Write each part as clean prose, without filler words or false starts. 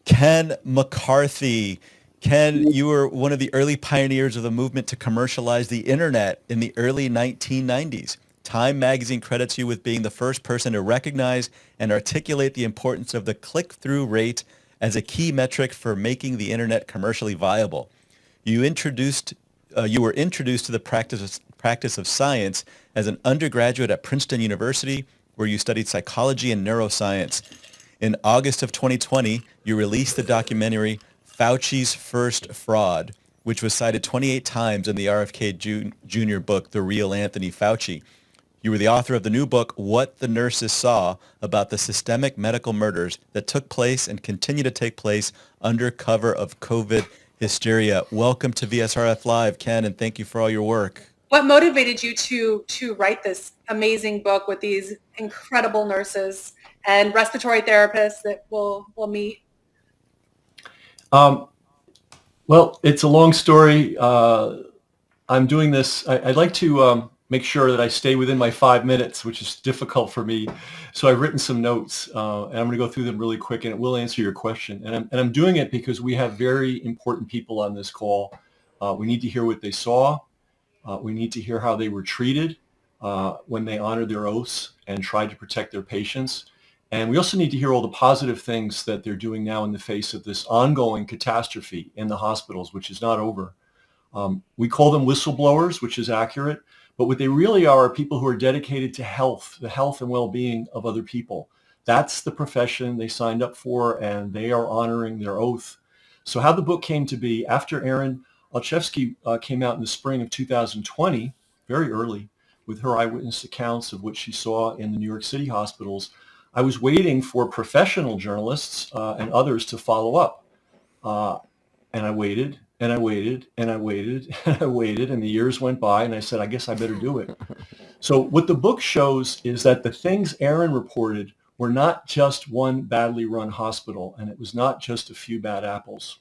Ken McCarthy. Ken, you were one of the early pioneers of the movement to commercialize the internet in the early 1990s. Time magazine credits you with being the first person to recognize and articulate the importance of the click-through rate as a key metric for making the internet commercially viable. You introduced, you were introduced to the practice of science as an undergraduate at Princeton University, where you studied psychology and neuroscience. In August of 2020, you released the documentary Fauci's First Fraud, which was cited 28 times in the RFK Jr. book, The Real Anthony Fauci. You were the author of the new book, What the Nurses Saw, about the systemic medical murders that took place and continue to take place under cover of COVID hysteria. Welcome to VSRF Live, Ken, and thank you for all your work. What motivated you to write this amazing book with these incredible nurses and respiratory therapists that we'll meet? Well, it's a long story. I'm doing this. I'd like to make sure that I stay within my 5 minutes, which is difficult for me. So I've written some notes, and I'm going to go through them really quick, and it will answer your question. And I'm doing it because we have very important people on this call. We need to hear what they saw. We need to hear how they were treated when they honored their oaths and tried to protect their patients. And we also need to hear all the positive things that they're doing now in the face of this ongoing catastrophe in the hospitals, which is not over. We call them whistleblowers, which is accurate, but what they really are people who are dedicated to health, the health and well-being of other people. That's the profession they signed up for, and they are honoring their oath. So how the book came to be, after Erin Olszewski came out in the spring of 2020, very early, with her eyewitness accounts of what she saw in the New York City hospitals, I was waiting for professional journalists and others to follow up. And I waited, and I waited, and I waited, and I waited, and the years went by, and I said, I guess I better do it. So what the book shows is that the things Erin reported were not just one badly run hospital, and it was not just a few bad apples.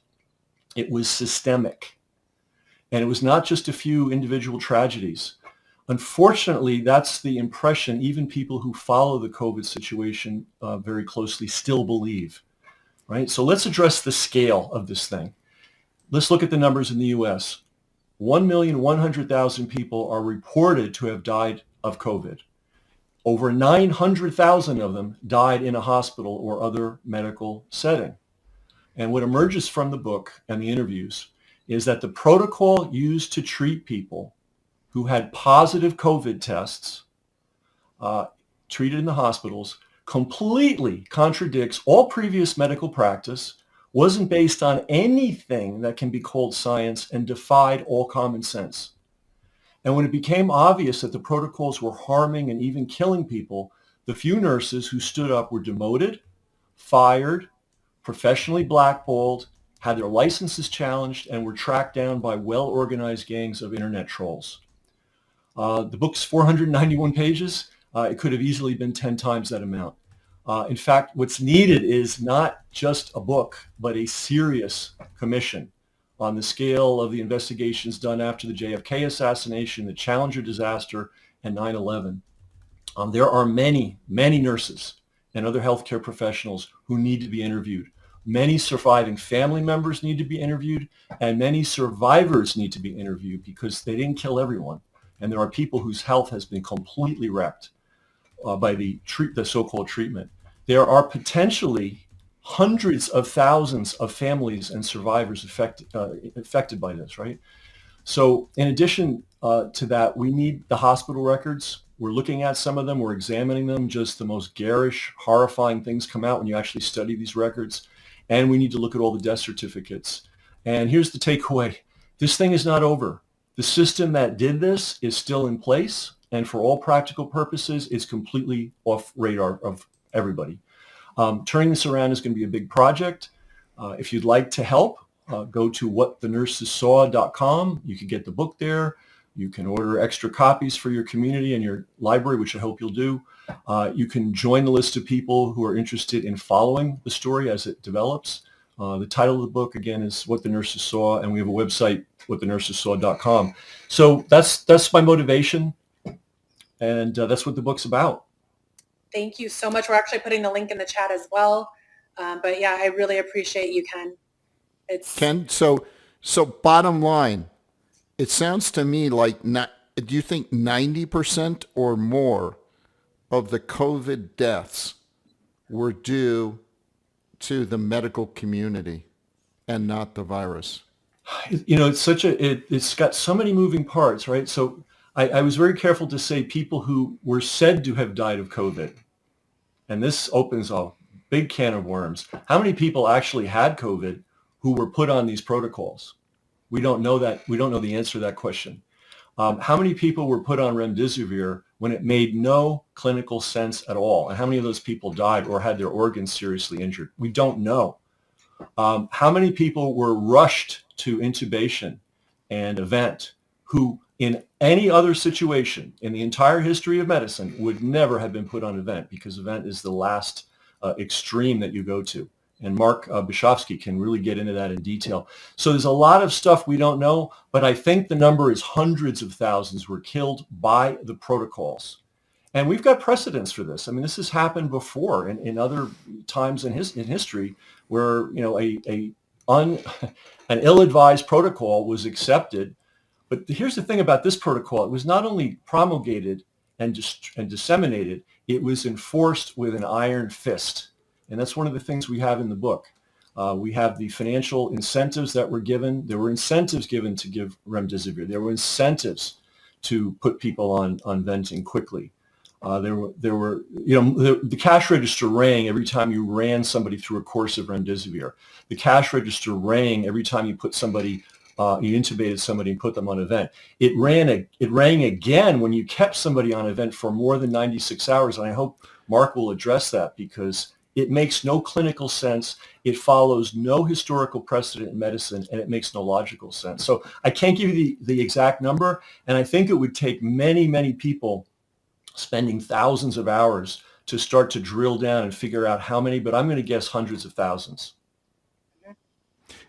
It was systemic. And it was not just a few individual tragedies. Unfortunately, that's the impression even people who follow the COVID situation very closely still believe, right? So let's address the scale of this thing. Let's look at the numbers in the U.S. 1,100,000 people are reported to have died of COVID. Over 900,000 of them died in a hospital or other medical setting. And what emerges from the book and the interviews is that the protocol used to treat people who had positive COVID tests treated in the hospitals completely contradicts all previous medical practice, wasn't based on anything that can be called science, and defied all common sense. And when it became obvious that the protocols were harming and even killing people, the few nurses who stood up were demoted, fired, professionally blackballed, had their licenses challenged, and were tracked down by well-organized gangs of internet trolls. The book's 491 pages. It could have easily been 10 times that amount. In fact, what's needed is not just a book, but a serious commission on the scale of the investigations done after the JFK assassination, the Challenger disaster, and 9/11. There are many, many nurses and other healthcare professionals who need to be interviewed. Many surviving family members need to be interviewed, and many survivors need to be interviewed because they didn't kill everyone. And there are people whose health has been completely wrecked by the so-called treatment. There are potentially hundreds of thousands of families and survivors affected by this, right? So in addition to that, we need the hospital records. We're looking at some of them. We're examining them. Just the most garish, horrifying things come out when you actually study these records. And we need to look at all the death certificates. And here's the takeaway. This thing is not over. The system that did this is still in place, and for all practical purposes, it's completely off radar of everybody. Turning this around is going to be a big project. If you'd like to help, go to whatthenursessaw.com. You can get the book there. You can order extra copies for your community and your library, which I hope you'll do. You can join the list of people who are interested in following the story as it develops. The title of the book, again, is What the Nurses Saw, and we have a website, whatthenursessaw.com. So that's my motivation, and that's what the book's about. Thank you so much. We're actually putting the link in the chat as well. But yeah, I really appreciate you, Ken. It's Ken, so bottom line, it sounds to me like not, do you think 90% or more of the COVID deaths were due to the medical community and not the virus? It's got so many moving parts, right? So I was very careful to say people who were said to have died of COVID. And this opens a big can of worms. How many people actually had COVID who were put on these protocols? We don't know that. We don't know the answer to that question. How many people were put on remdesivir when it made no clinical sense at all? And how many of those people died or had their organs seriously injured? We don't know. How many people were rushed to intubation and event who in any other situation in the entire history of medicine would never have been put on event, because event is the last extreme that you go to. And Mark Bischoffsky can really get into that in detail. So there's a lot of stuff we don't know, but I think the number is hundreds of thousands were killed by the protocols. And we've got precedents for this. I mean, this has happened before in other times in history where, an ill-advised protocol was accepted. But here's the thing about this protocol. It was not only promulgated and disseminated, it was enforced with an iron fist. And that's one of the things we have in the book. We have the financial incentives that were given. There were incentives given to give remdesivir. There were incentives to put people on venting quickly. The cash register rang every time you ran somebody through a course of remdesivir. The cash register rang every time you put somebody, you intubated somebody and put them on a vent. It rang again when you kept somebody on a vent for more than 96 hours. And I hope Mark will address that, because it makes no clinical sense. It follows no historical precedent in medicine, and it makes no logical sense. So I can't give you the exact number. And I think it would take many, many people spending thousands of hours to start to drill down and figure out how many, but I'm going to guess hundreds of thousands.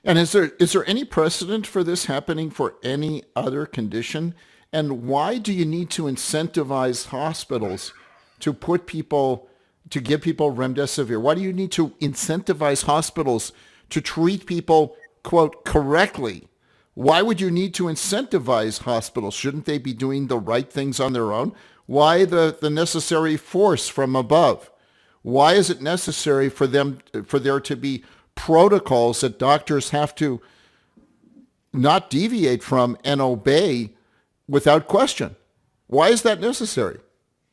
And is there any precedent for this happening for any other condition? And why do you need to incentivize hospitals to give people remdesivir? Why do you need to incentivize hospitals to treat people, quote, correctly? Why would you need to incentivize hospitals? Shouldn't they be doing the right things on their own? Why the necessary force from above? Why is it necessary for there to be protocols that doctors have to not deviate from and obey without question? Why is that necessary?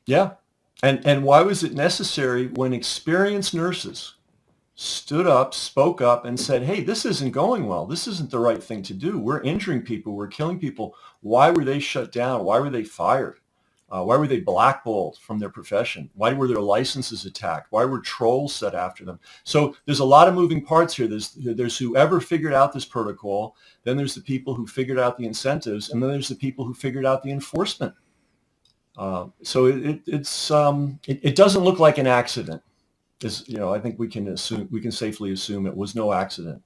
Yeah. And why was it necessary when experienced nurses stood up, spoke up, and said, hey, this isn't going well. This isn't the right thing to do. We're injuring people. We're killing people. Why were they shut down? Why were they fired? Why were they blackballed from their profession? Why were their licenses attacked? Why were trolls set after them? So there's a lot of moving parts here. There's whoever figured out this protocol. Then there's the people who figured out the incentives. And then there's the people who figured out the enforcement. So it doesn't look like an accident. I think we can safely assume it was no accident.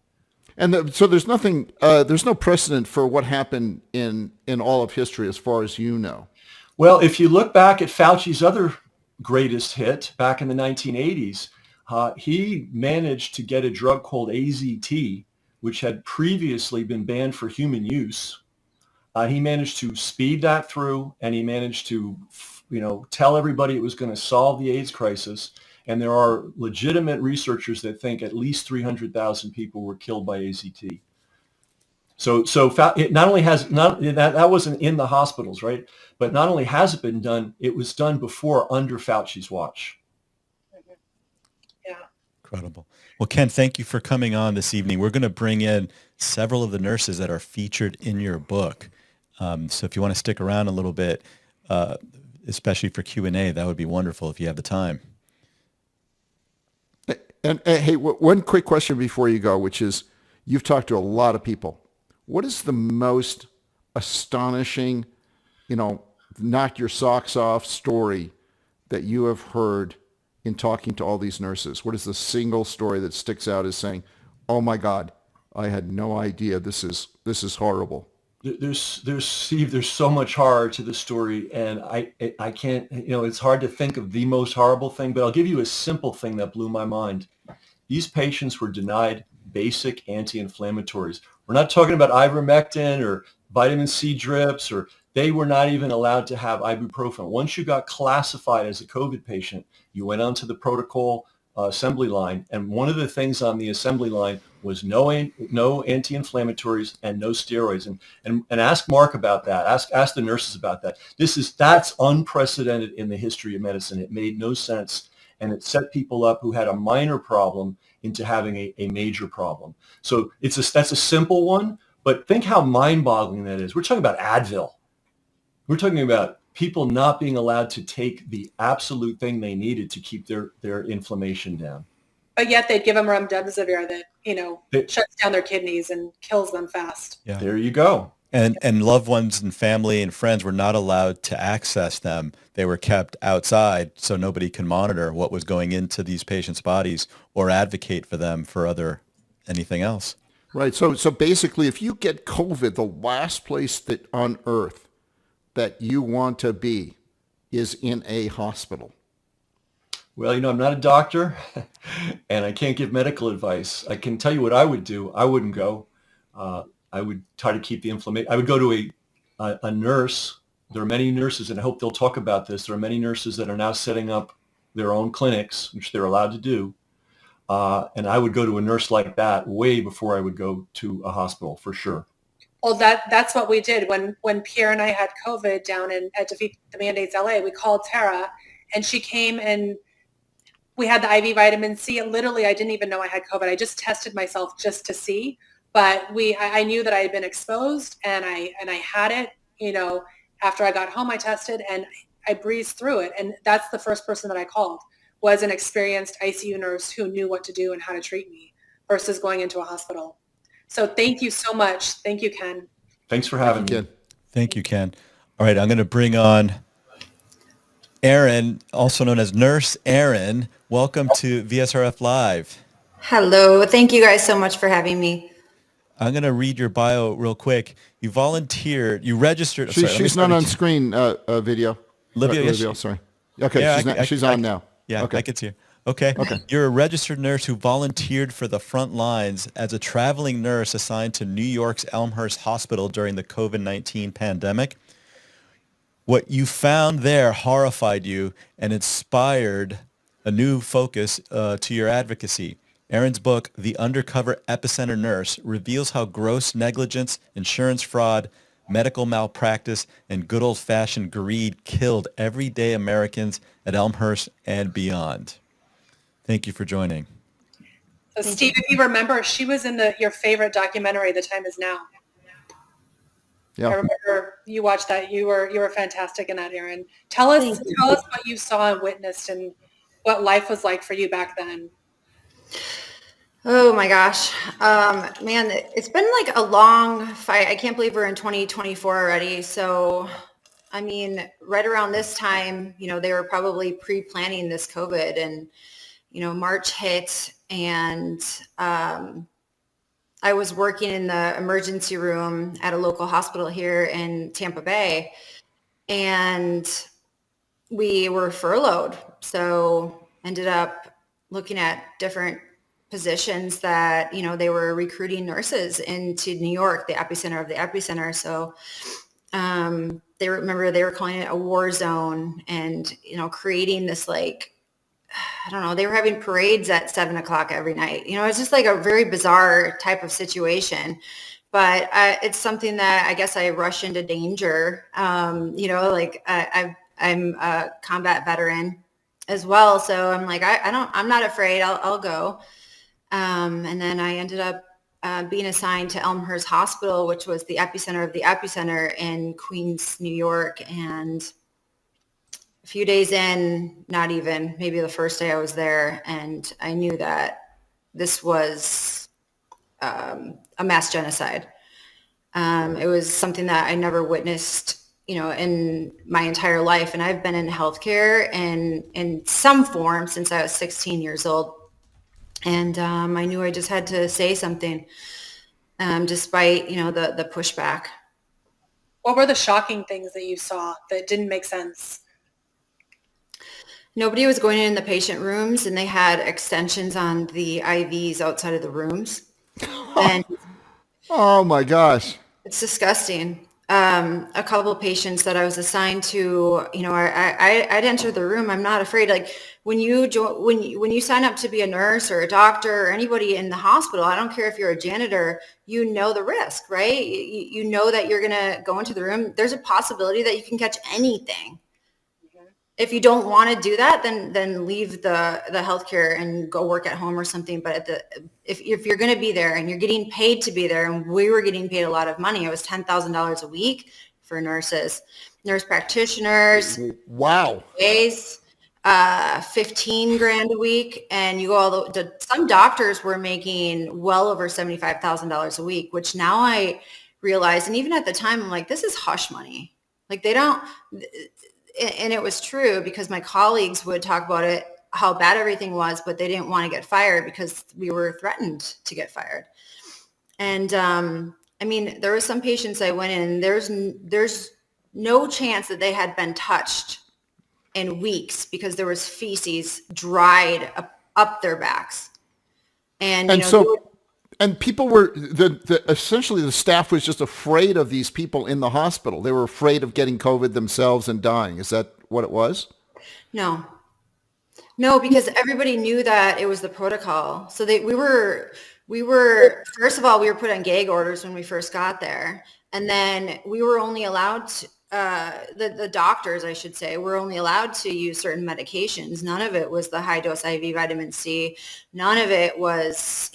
And so there's nothing, there's no precedent for what happened in all of history as far as you know. Well, if you look back at Fauci's other greatest hit back in the 1980s, he managed to get a drug called AZT, which had previously been banned for human use. He managed to speed that through, and he managed to, tell everybody it was going to solve the AIDS crisis. And there are legitimate researchers that think at least 300,000 people were killed by AZT. So it not only that wasn't in the hospitals, right? But not only has it been done, it was done before under Fauci's watch. Yeah. Incredible. Well, Ken, thank you for coming on this evening. We're going to bring in several of the nurses that are featured in your book. So if you want to stick around a little bit, especially for Q&A, that would be wonderful if you have the time. And hey, one quick question before you go, which is, you've talked to a lot of people. What is the most astonishing, knock your socks off story that you have heard in talking to all these nurses? What is the single story that sticks out as saying, oh my God, I had no idea, this is horrible? There's Steve, there's so much horror to the story, and I can't, it's hard to think of the most horrible thing, but I'll give you a simple thing that blew my mind. these patients were denied basic anti-inflammatories. We're not talking about ivermectin or vitamin C drips, or they were not even allowed to have ibuprofen. Once you got classified as a COVID patient, you went onto the protocol assembly line, and one of the things on the assembly line was no anti-inflammatories and no steroids. And ask Mark about that. Ask the nurses about that. That's unprecedented in the history of medicine. It made no sense, and it set people up who had a minor problem into having a major problem. So that's a simple one, but think how mind-boggling that is. We're talking about Advil. We're talking about people not being allowed to take the absolute thing they needed to keep their inflammation down. But yet they'd give them remdesivir that, shuts down their kidneys and kills them fast. Yeah. There you go. And loved ones and family and friends were not allowed to access them. They were kept outside so nobody can monitor what was going into these patients' bodies or advocate for them for anything else. Right. So basically, if you get COVID, the last place that on earth that you want to be is in a hospital. Well, I'm not a doctor and I can't give medical advice. I can tell you what I would do. I wouldn't go. I would try to keep the inflammation. I would go to a nurse. There are many nurses, and I hope they'll talk about this. There are many nurses that are now setting up their own clinics, which they're allowed to do. And I would go to a nurse like that way before I would go to a hospital, for sure. Well, that's what we did when Pierre and I had COVID down at Defeat the Mandates LA. We called Tara, and she came, and we had the IV vitamin C. And literally, I didn't even know I had COVID. I just tested myself just to see. But I knew that I had been exposed, and I had it. After I got home, I tested, and I breezed through it. And that's the first person that I called, was an experienced ICU nurse who knew what to do and how to treat me versus going into a hospital. So thank you so much. Thank you, Ken. Thanks for having me. Thank you, Ken. All right, I'm going to bring on Erin, also known as Nurse Erin. Welcome to VSRF Live. Hello. Thank you guys so much for having me. I'm going to read your bio real quick. You volunteered. You registered. She's not on screen video. Olivia, sorry. Okay, yeah, she's on now. Yeah, okay. I could see her. Okay. You're a registered nurse who volunteered for the front lines as a traveling nurse assigned to New York's Elmhurst Hospital during the COVID-19 pandemic. What you found there horrified you and inspired a new focus to your advocacy. Erin's book, The Undercover Epicenter Nurse, reveals how gross negligence, insurance fraud, medical malpractice, and good old-fashioned greed killed everyday Americans at Elmhurst and beyond. Thank you for joining. So, Steve, if you remember, she was in your favorite documentary, The Time Is Now. Yeah. I remember you watched that. You were fantastic in that, Erin. Tell us what you saw and witnessed and what life was like for you back then. Oh my gosh. Man, it's been like a long fight. I can't believe we're in 2024 already. So, I mean, right around this time, they were probably pre-planning this COVID, and, March hit, and I was working in the emergency room at a local hospital here in Tampa Bay, and we were furloughed. So ended up looking at different positions that, they were recruiting nurses into New York, the epicenter of the epicenter. So they were calling it a war zone, and, creating this, like, I don't know, they were having parades at 7:00 every night. It's just like a very bizarre type of situation. But it's something that I guess I rush into danger. I'm a combat veteran as well. So I'm like, I'm not afraid. I'll go. And then I ended up being assigned to Elmhurst Hospital, which was the epicenter of the epicenter in Queens, New York. And a few days in, not even, maybe the first day I was there, and I knew that this was a mass genocide. It was something that I never witnessed, in my entire life. And I've been in healthcare in some form since I was 16 years old. And I knew I just had to say something, despite, the pushback. What were the shocking things that you saw that didn't make sense? Nobody was going in the patient rooms, and they had extensions on the IVs outside of the rooms. And Oh my gosh. it's disgusting. A couple of patients that I was assigned to, I'd enter the room. I'm not afraid. Like when you when you sign up to be a nurse or a doctor or anybody in the hospital, I don't care if you're a janitor, you know the risk, right? You know that you're going to go into the room. There's a possibility that you can catch anything. If you don't want to do that, then leave the healthcare and go work at home or something. But if you're going to be there and you're getting paid to be there, and we were getting paid a lot of money, it was $10,000 a week for nurses, nurse practitioners, Wow. days, 15 grand a week, and you go some doctors were making well over $75,000 a week, which now I realize, and even at the time, I'm like, this is hush money. Like they don't. And it was true because my colleagues would talk about it, how bad everything was, but they didn't want to get fired because we were threatened to get fired. And there were some patients I went in, there's no chance that they had been touched in weeks because there was feces dried up their backs. And people were essentially the staff was just afraid of these people in the hospital. They were afraid of getting COVID themselves and dying. Is that what it was? No, because everybody knew that it was the protocol. So we were first of all, we were put on gag orders when we first got there, and then we were only allowed to, the doctors, I should say, were only allowed to use certain medications. None of it was the high dose IV vitamin C. None of it was,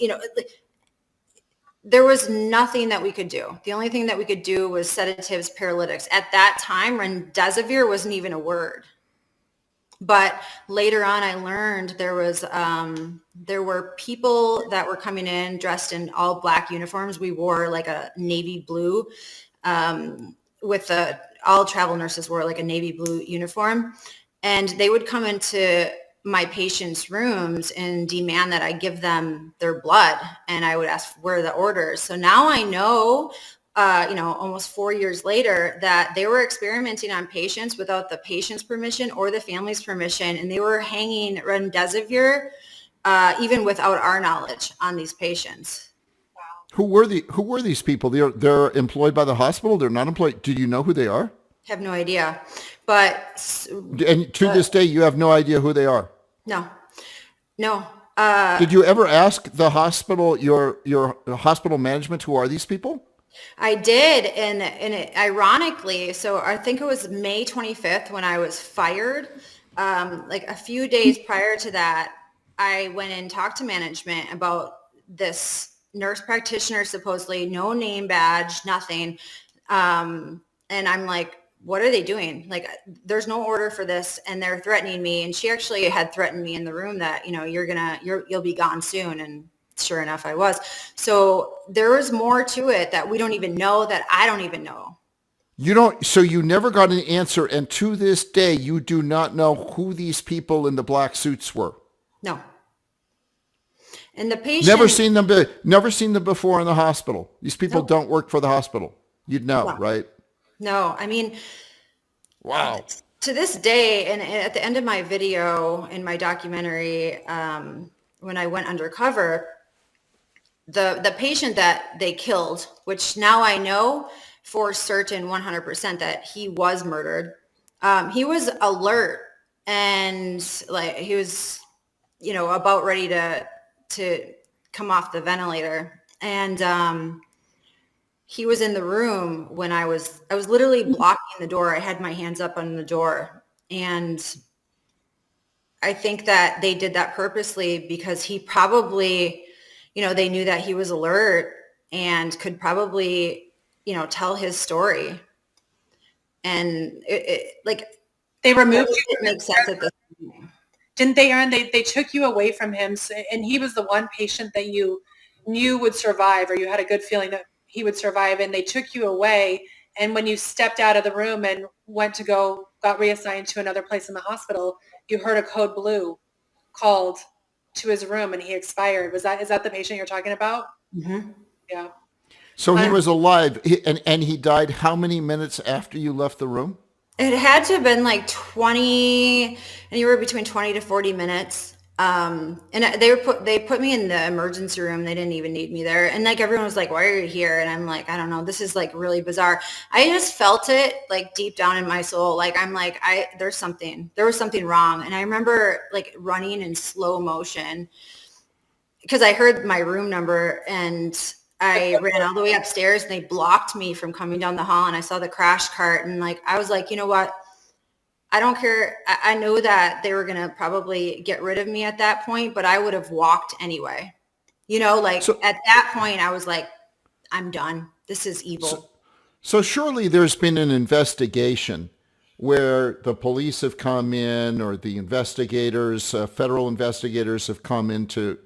there was nothing that we could do. The only thing that we could do was sedatives, paralytics. At that time, remdesivir wasn't even a word. But later on, I learned there were people that were coming in dressed in all black uniforms. We wore like a navy blue, all travel nurses wore like a navy blue uniform. And they would come into my patients' rooms and demand that I give them their blood, and I would ask where are the orders. So now I know, almost 4 years later, that they were experimenting on patients without the patient's permission or the family's permission, and they were hanging remdesivir even without our knowledge on these patients. Who were these people? They're employed by the hospital. They're not employed. Do you know who they are? Have no idea, but and to this day, you have no idea who they are. No. Did you ever ask the hospital, your hospital management, who are these people? I did, and ironically, so I think it was May 25th when I was fired. Like a few days prior to that, I went and talked to management about this nurse practitioner, supposedly no name badge, nothing. And I'm like, what are they doing? Like, there's no order for this, and they're threatening me. And she actually had threatened me in the room that, you'll be gone soon. And sure enough, I was. So there was more to it that we don't even know, that I don't even know. So you never got an answer, and to this day, you do not know who these people in the black suits were. No. And the patient never seen them before in the hospital. These people don't work for the hospital. You'd know, right? No, wow. To this day, and at the end of my video in my documentary, when I went undercover, the patient that they killed, which now I know for certain 100% that he was murdered, he was alert, and like he was, about ready to come off the ventilator, and he was in the room when I was literally blocking the door. I had my hands up on the door, and I think that they did that purposely because he probably, they knew that he was alert and could probably, tell his story. And they removed you. It makes sense at this point. Didn't they, Erin? They took you away from him, and he was the one patient that you knew would survive, or you had a good feeling that he would survive, and they took you away. And when you stepped out of the room and got reassigned to another place in the hospital, you heard a code blue called to his room, and he expired. Is that the patient you're talking about? Mm-hmm. Yeah. So he was alive, and he died how many minutes after you left the room? It had to have been like 20, anywhere between 20 to 40 minutes. And they put me in the emergency room. They didn't even need me there. And like everyone was like, why are you here? And I'm like, I don't know. This is like really bizarre. I just felt it like deep down in my soul. Like I'm like, there was something wrong. And I remember like running in slow motion because I heard my room number and I ran all the way upstairs and they blocked me from coming down the hall, and I saw the crash cart, and like I was like, you know what? I don't care. I know that they were going to probably get rid of me at that point, but I would have walked anyway. You know, like So, at that point I was like, I'm done. This is evil. so surely there's been an investigation where the police have come in, or the investigators, federal investigators have come in to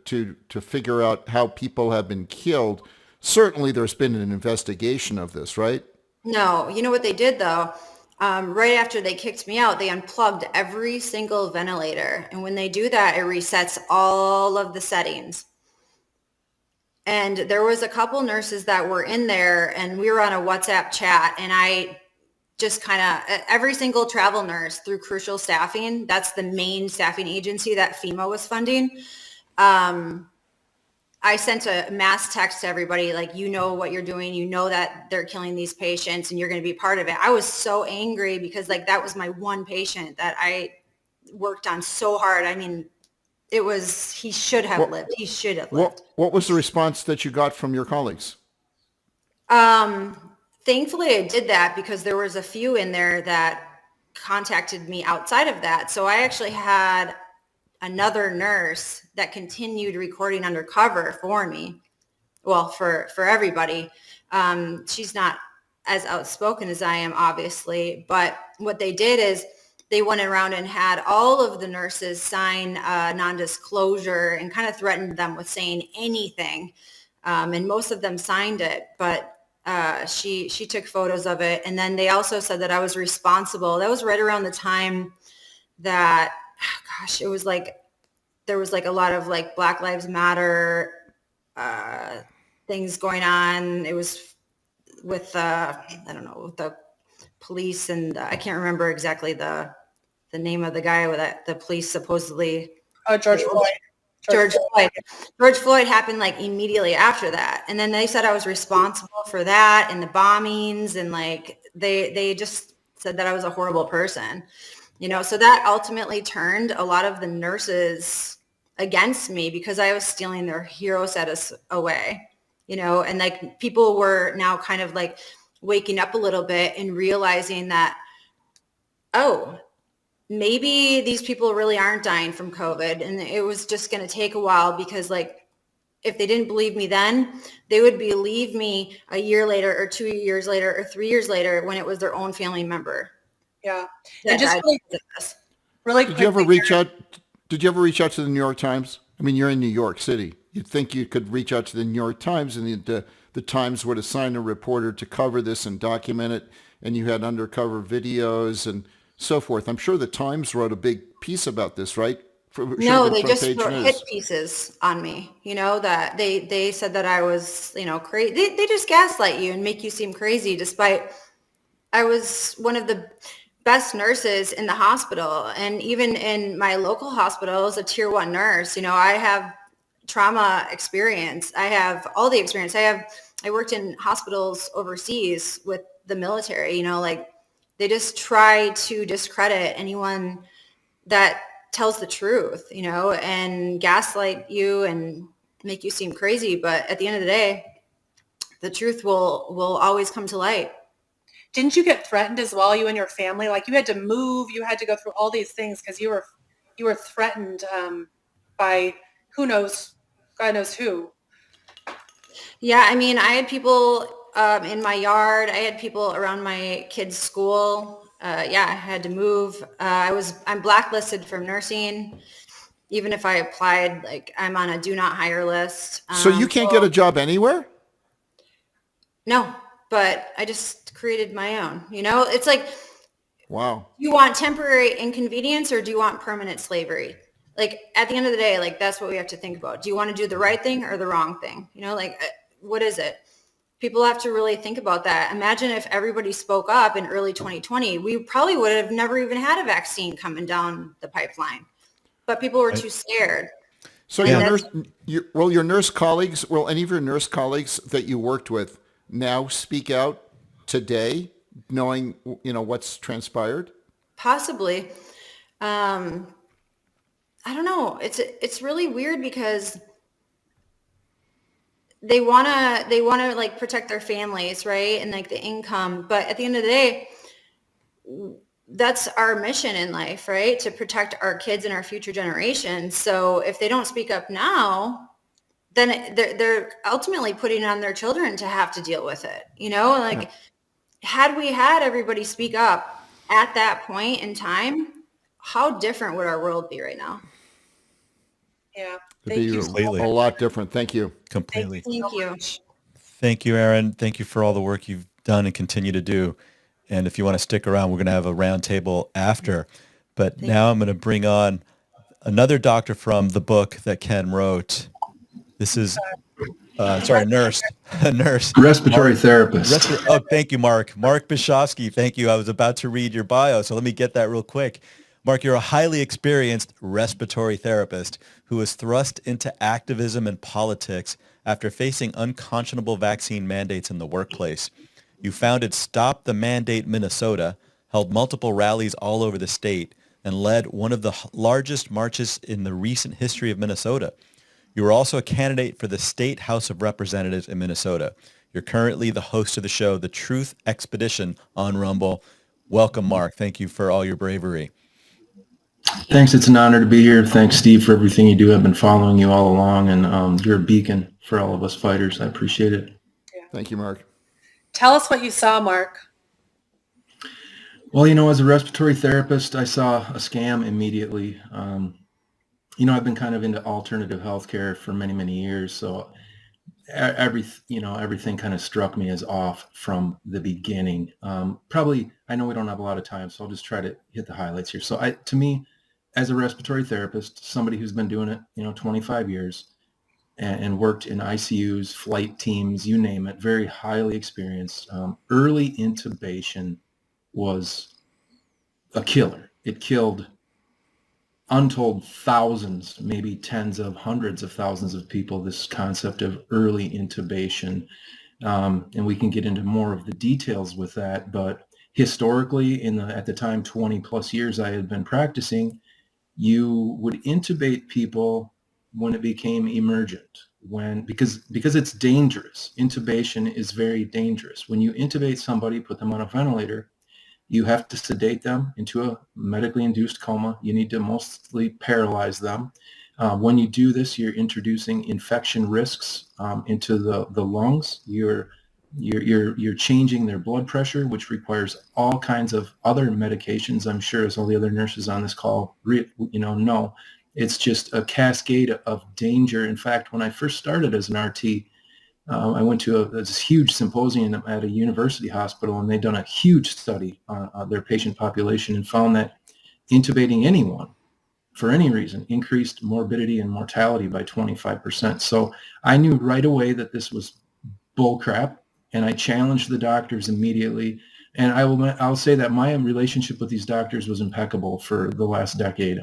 figure out how people have been killed. Certainly there's been an investigation of this, right? No, you know what they did though? Right after they kicked me out, they unplugged every single ventilator. And when they do that, it resets all of the settings. And there was a couple nurses that were in there, and we were on a WhatsApp chat, and I just kind of, every single travel nurse through Crucial Staffing, that's the main staffing agency that FEMA was funding. I sent a mass text to everybody, like, you know what you're doing. You know that they're killing these patients and you're going to be part of it. I was so angry because like that was my one patient that I worked on so hard. I mean, he should have lived. He should have lived. What was the response that you got from your colleagues? Thankfully I did that because there was a few in there that contacted me outside of that. So I actually had another nurse that continued recording undercover for me. Well, for everybody. She's not as outspoken as I am, obviously, but what they did is they went around and had all of the nurses sign non-disclosure and kind of threatened them with saying anything. And most of them signed it, but she took photos of it. And then they also said that I was responsible. That was right around the time that, gosh, it was like, there was like a lot of like Black Lives Matter things going on. It was with, I don't know, with the police, and I can't remember exactly the name of the guy that the police supposedly. Oh, George Floyd. George Floyd happened like immediately after that. And then they said I was responsible for that and the bombings, and like they just said that I was a horrible person. You know, so that ultimately turned a lot of the nurses against me because I was stealing their hero status away, you know, and like people were now kind of like waking up a little bit and realizing that, oh, maybe these people really aren't dying from COVID. And it was just going to take a while because like, if they didn't believe me then, they would believe me a year later or 2 years later or 3 years later when it was their own family member. Yeah. And just really Did you ever reach out? Did you ever reach out to the New York Times? I mean, you're in New York City. You'd think you could reach out to the New York Times, and the Times would assign a reporter to cover this and document it, and you had undercover videos and so forth. I'm sure the Times wrote a big piece about this, right? No, they just wrote hit pieces on me, you know, that they said that I was, you know, crazy. They just gaslight you and make you seem crazy, despite I was one of the best nurses in the hospital. And even in my local hospital, I was a tier 1 nurse. You know, I have trauma experience. I have all the experience. I worked in hospitals overseas with the military, you know, like they just try to discredit anyone that tells the truth, you know, and gaslight you and make you seem crazy. But at the end of the day, the truth will always come to light. Didn't you get threatened as well, you and your family? Like you had to move, you had to go through all these things because you were threatened by God knows who. Yeah, I mean, I had people in my yard. I had people around my kids' school. Yeah, I had to move. I'm blacklisted from nursing. Even if I applied, like I'm on a do not hire list. So you can't get a job anywhere? No, but I just created my own, you know, it's like, wow. You want temporary inconvenience or do you want permanent slavery? Like at the end of the day, like that's what we have to think about. Do you want to do the right thing or the wrong thing? You know, like what is it? people have to really think about that. Imagine if everybody spoke up in early 2020, we probably would have never even had a vaccine coming down the pipeline, but people were too scared. So And your nurse colleagues, will any of your nurse colleagues that you worked with now speak out today, knowing, what's transpired? possibly, I don't know. It's really weird because they wanna like protect their families, right? And like the income. But at the end of the day, that's our mission in life, right? To protect our kids and our future generations. So if they don't speak up now, then they're ultimately putting it on their children to have to deal with it. Like had we had everybody speak up at that point in time, how different would our world be right now? Yeah. It'd Thank be you so Completely. a much. lot different. Thank you. Completely. Thank you. Much. Thank you, Aaron. Thank you for all the work you've done and continue to do. And if you want to stick around, we're going to have a roundtable after. But now I'm going to bring on another doctor from the book that Ken wrote. This is, a nurse, a nurse. Respiratory therapist. Oh, thank you, Mark. Mark Bishofsky, thank you. I was about to read your bio, so let me get that real quick. Mark, you're a highly experienced respiratory therapist who was thrust into activism and politics after facing unconscionable vaccine mandates in the workplace. You founded Stop the Mandate Minnesota, held multiple rallies all over the state, and led one of the largest marches in the recent history of Minnesota. You were also a candidate for the State House of Representatives in Minnesota. You're currently the host of the show, The Truth Expedition on Rumble. Welcome, Mark. Thank you for all your bravery. Thanks. It's an honor to be here. Thanks, Steve, for everything you do. I've been following you all along, and you're a beacon for all of us fighters. I appreciate it. Thank you, Mark. Tell us what you saw, Mark. Well, as a respiratory therapist, I saw a scam immediately. I've been kind of into alternative healthcare for many, many years. So everything kind of struck me as off from the beginning. Probably, I know we don't have a lot of time, so I'll just try to hit the highlights here. So to me, as a respiratory therapist, somebody who's been doing it, 25 years and worked in ICUs, flight teams, you name it, very highly experienced. Early intubation was a killer. It killed untold thousands, maybe tens of hundreds of thousands of people, this concept of early intubation. And we can get into more of the details with that. But historically, at the time, 20 plus years I had been practicing, you would intubate people when it became emergent, because it's dangerous. Intubation is very dangerous. When you intubate somebody, put them on a ventilator, you have to sedate them into a medically induced coma. You need to mostly paralyze them. When you do this, you're introducing infection risks into the lungs. You're changing their blood pressure, which requires all kinds of other medications. I'm sure, as all the other nurses on this call know, it's just a cascade of danger. In fact, when I first started as an RT, I went to this huge symposium at a university hospital, and they'd done a huge study on their patient population and found that intubating anyone for any reason increased morbidity and mortality by 25%. So I knew right away that this was bullcrap, and I challenged the doctors immediately. And I'll say that my relationship with these doctors was impeccable for the last decade.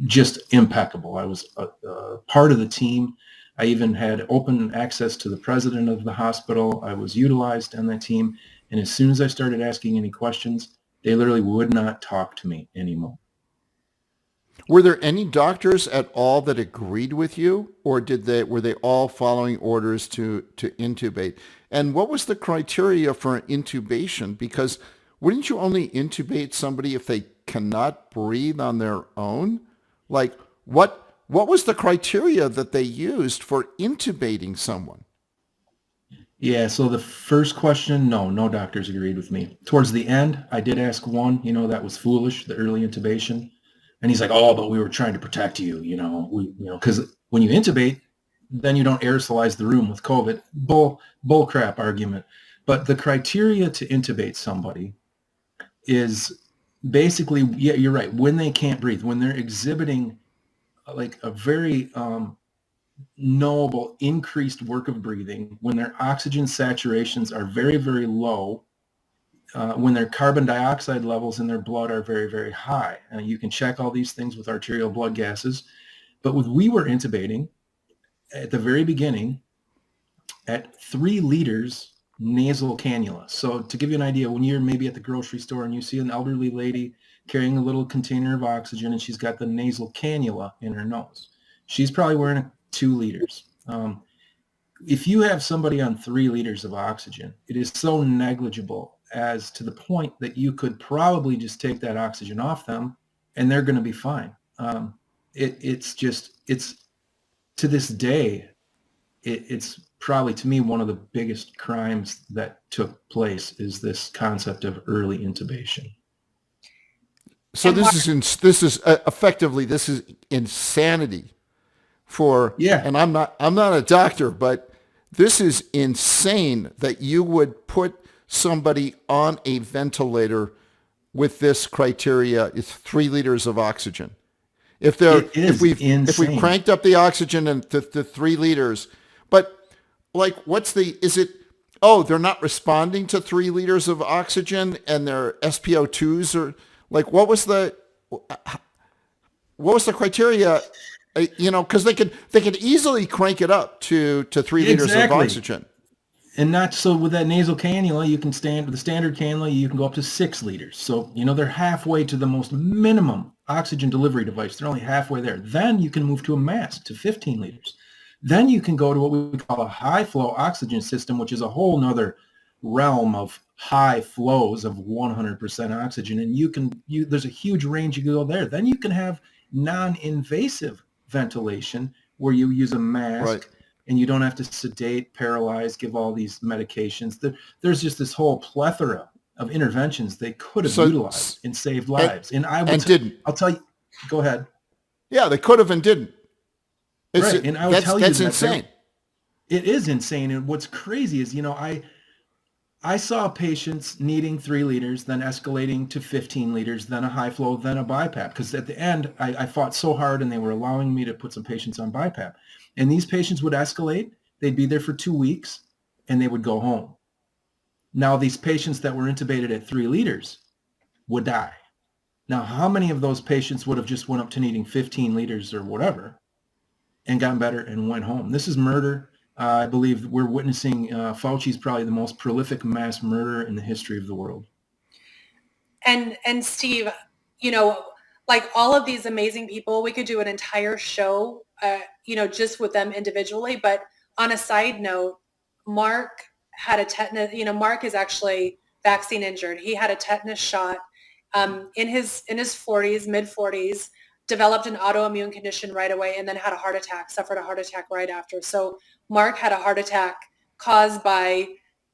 Just impeccable. I was a part of the team. I even had open access to the president of the hospital. I was utilized on that team. And as soon as I started asking any questions, they literally would not talk to me anymore. Were there any doctors at all that agreed with you, or were they all following orders to intubate? And what was the criteria for intubation? Because wouldn't you only intubate somebody if they cannot breathe on their own? Like, what was the criteria that they used for intubating someone? Yeah, so the first question, no doctors agreed with me. Towards the end, I did ask one, that was foolish, the early intubation. And he's like, oh, but we were trying to protect you, because when you intubate, then you don't aerosolize the room with COVID. Bull crap argument. But the criteria to intubate somebody is basically, yeah, you're right, when they can't breathe, when they're exhibiting like a very knowable increased work of breathing, when their oxygen saturations are very, very low, when their carbon dioxide levels in their blood are very, very high. And you can check all these things with arterial blood gases. But when we were intubating at the very beginning at 3 liters nasal cannula. So to give you an idea, when you're maybe at the grocery store and you see an elderly lady carrying a little container of oxygen and she's got the nasal cannula in her nose, she's probably wearing 2 liters. If you have somebody on 3 liters of oxygen, it is so negligible as to the point that you could probably just take that oxygen off them and they're going to be fine. It's to this day, it's probably, to me, one of the biggest crimes that took place is this concept of early intubation. So this is effectively insanity and I'm not a doctor, but this is insane that you would put somebody on a ventilator with this criteria. It's 3 liters of oxygen. If we cranked up the oxygen and to 3 liters, but like, they're not responding to 3 liters of oxygen and their SpO2s are like, what was the criteria? Because they could easily crank it up to 3 liters of oxygen. And not so with that nasal cannula, you can stand with the standard cannula, you can go up to 6 liters. So, they're halfway to the most minimum oxygen delivery device. They're only halfway there. Then you can move to a mask to 15 liters. Then you can go to what we call a high flow oxygen system, which is a whole nother realm of high flows of 100% oxygen. And there's a huge range you can go there. Then you can have non-invasive ventilation where you use a mask. Right. And you don't have to sedate, paralyze, give all these medications. There's just this whole plethora of interventions they could have utilized and saved lives. And didn't. I'll tell you, go ahead. Yeah, they could have and didn't. Right. And I would tell you that's insane. It is insane. And what's crazy is, I saw patients needing 3 liters, then escalating to 15 liters, then a high flow, then a BiPAP. Because at the end, I fought so hard and they were allowing me to put some patients on BiPAP. And these patients would escalate. They'd be there for 2 weeks and they would go home. Now, these patients that were intubated at 3 liters would die. Now, how many of those patients would have just went up to needing 15 liters or whatever and gotten better and went home? This is murder. I believe we're witnessing Fauci's probably the most prolific mass murderer in the history of the world. And Steve, like all of these amazing people, we could do an entire show, just with them individually. But on a side note, Mark had a tetanus, Mark is actually vaccine injured. He had a tetanus shot in his 40s, mid 40s, developed an autoimmune condition right away, and then had a heart attack, suffered a heart attack right after. So Mark had a heart attack caused by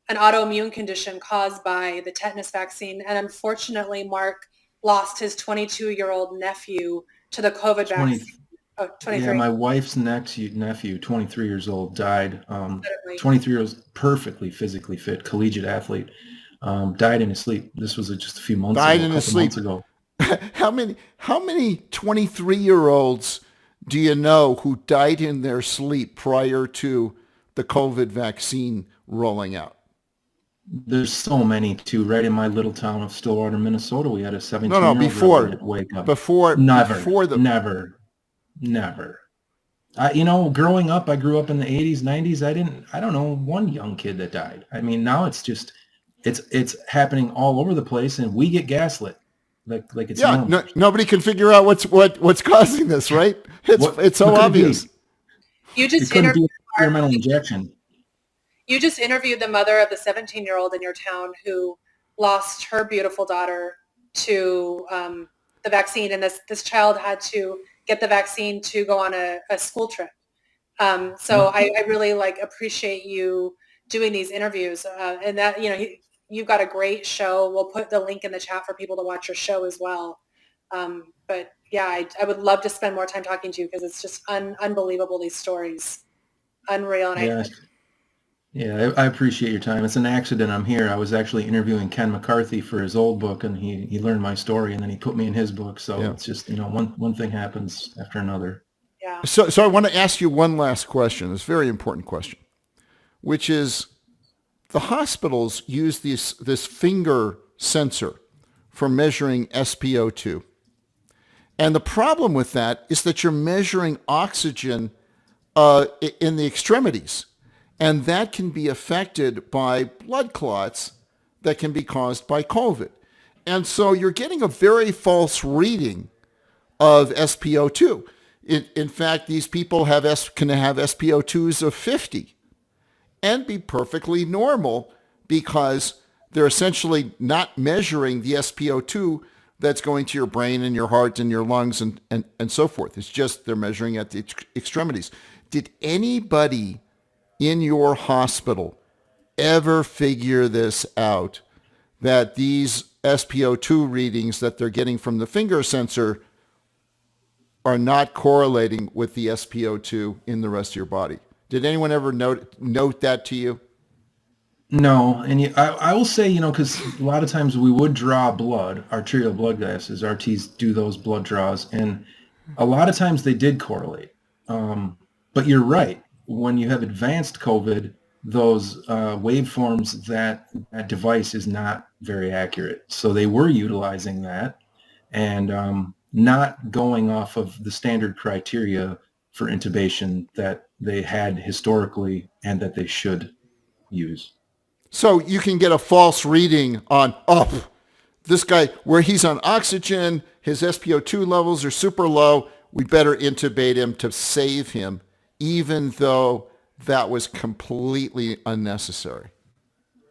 an autoimmune condition caused by the tetanus vaccine. And unfortunately, Mark lost his 22-year-old nephew to the COVID vaccine. 23. Yeah, my wife's nephew, 23 years old, died. 23 years old, perfectly physically fit, collegiate athlete, died in his sleep. This was just a few months ago. Died in his sleep. How many 23-year-olds do you know who died in their sleep prior to the COVID vaccine rolling out? There's so many too. Right in my little town of Stillwater, Minnesota, we had a 17-year-old wake up. Never. Growing up, I grew up in the 80s, 90s. I don't know one young kid that died. I mean, now it's just, it's happening all over the place, and we get gaslit. Like it's nobody can figure out what's causing this, right? It's so obvious. You just interviewed experimental injection. You just interviewed the mother of the 17-year-old in your town who lost her beautiful daughter to the vaccine, and this child had to get the vaccine to go on a school trip. So I really appreciate you doing these interviews, and that you've got a great show. We'll put the link in the chat for people to watch your show as well. But yeah, I would love to spend more time talking to you because it's just unbelievable, these stories. Unreal. And I appreciate your time. It's an accident I'm here. I was actually interviewing Ken McCarthy for his old book, and he learned my story, and then he put me in his book. So It's just, one thing happens after another. Yeah. So I want to ask you one last question. It's a very important question, which is the hospitals use this finger sensor for measuring SpO2. And the problem with that is that you're measuring oxygen in the extremities. And that can be affected by blood clots that can be caused by COVID. And so you're getting a very false reading of SpO2. In fact, these people can have SpO2s of 50 and be perfectly normal because they're essentially not measuring the SpO2 that's going to your brain and your heart and your lungs and so forth. It's just they're measuring at the extremities. Did anybody in your hospital ever figure this out, that these SpO2 readings that they're getting from the finger sensor are not correlating with the SpO2 in the rest of your body? Did anyone ever note that to you? No, and I will say, because a lot of times we would draw blood, arterial blood gases, RTs do those blood draws, and a lot of times they did correlate. But you're right. When you have advanced COVID, those waveforms, that device is not very accurate. So they were utilizing that and not going off of the standard criteria for intubation that they had historically and that they should use. So you can get a false reading on, this guy, where he's on oxygen, his SpO2 levels are super low, we better intubate him to save him, even though that was completely unnecessary.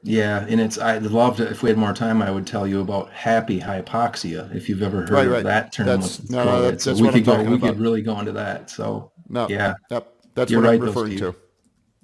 Yeah, and I'd love to, if we had more time, I would tell you about happy hypoxia, if you've ever heard Right, of right. that term. That's So what I'm talking we about. could really go into that. So No, yeah, that's you're what I'm right, though, referring Steve. to.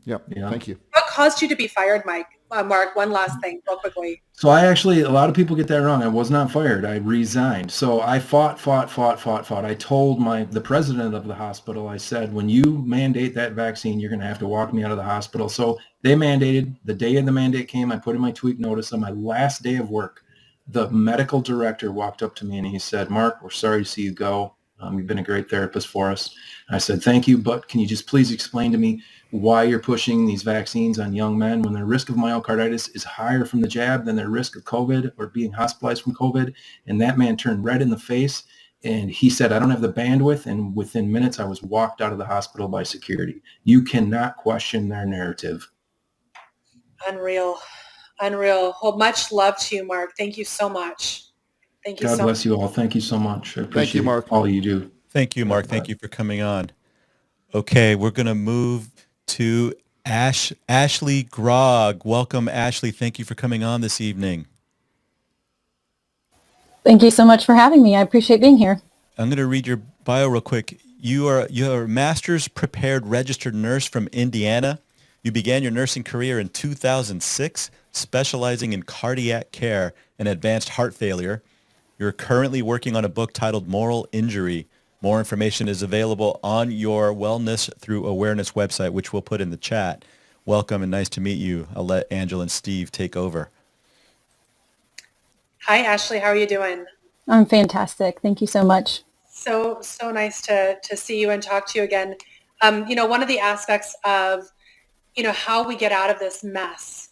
Yep. Yeah. Thank you. What caused you to be fired, Mark, one last thing real quickly. So a lot of people get that wrong. I was not fired. I resigned. So I fought. I told the president of the hospital, I said, when you mandate that vaccine, you're going to have to walk me out of the hospital. So they mandated. The day of the mandate came, I put in my tweak notice on my last day of work. The medical director walked up to me and he said, Mark, we're sorry to see you go. You've been a great therapist for us. I said, thank you, but can you just please explain to me why you're pushing these vaccines on young men when their risk of myocarditis is higher from the jab than their risk of COVID or being hospitalized from COVID? And that man turned red in the face and he said, I don't have the bandwidth. And within minutes, I was walked out of the hospital by security. You cannot question their narrative. Unreal. Well, much love to you, Mark. Thank you so much. Thank you. God bless you all. Thank you so much. I appreciate Thank you, Mark. all you do. Thank you, Mark. Thank you for coming on. Okay, we're going to move to Ashley Grog. Welcome, Ashley. Thank you for coming on this evening. Thank you so much for having me. I appreciate being here. I'm going to read your bio real quick. You're a master's prepared registered nurse from Indiana. You began your nursing career in 2006, specializing in cardiac care and advanced heart failure. You're currently working on a book titled Moral Injury. More information is available on your Wellness Through Awareness website, which we'll put in the chat. Welcome and nice to meet you. I'll let Angela and Steve take over. Hi, Ashley. How are you doing? I'm fantastic. Thank you so much. So nice to see you and talk to you again. One of the aspects of, how we get out of this mess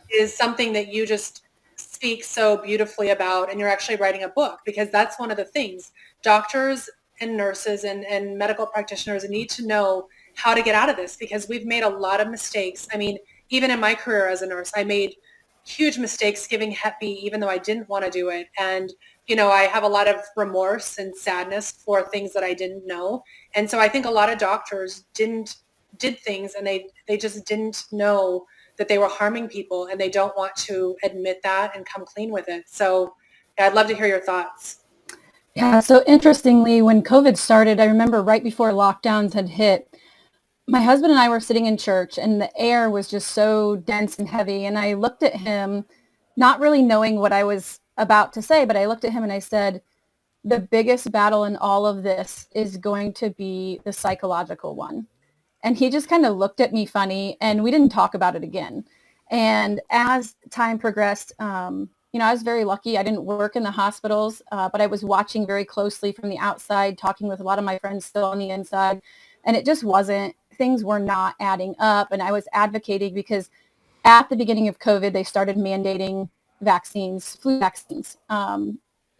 is something that you just speak so beautifully about, and you're actually writing a book, because that's one of the things. Doctors and nurses and medical practitioners need to know how to get out of this, because we've made a lot of mistakes. I mean, even in my career as a nurse, I made huge mistakes giving Hep B, even though I didn't want to do it. And, I have a lot of remorse and sadness for things that I didn't know. And so I think a lot of doctors did things and they just didn't know that they were harming people, and they don't want to admit that and come clean with it. So I'd love to hear your thoughts. Yeah, so interestingly, when COVID started, I remember right before lockdowns had hit, my husband and I were sitting in church and the air was just so dense and heavy. And I looked at him, not really knowing what I was about to say, but I looked at him and I said, the biggest battle in all of this is going to be the psychological one. And he just kind of looked at me funny, and we didn't talk about it again. And as time progressed, I was very lucky. I didn't work in the hospitals, but I was watching very closely from the outside, talking with a lot of my friends still on the inside. And it just things were not adding up. And I was advocating because at the beginning of COVID, they started mandating vaccines, flu vaccines.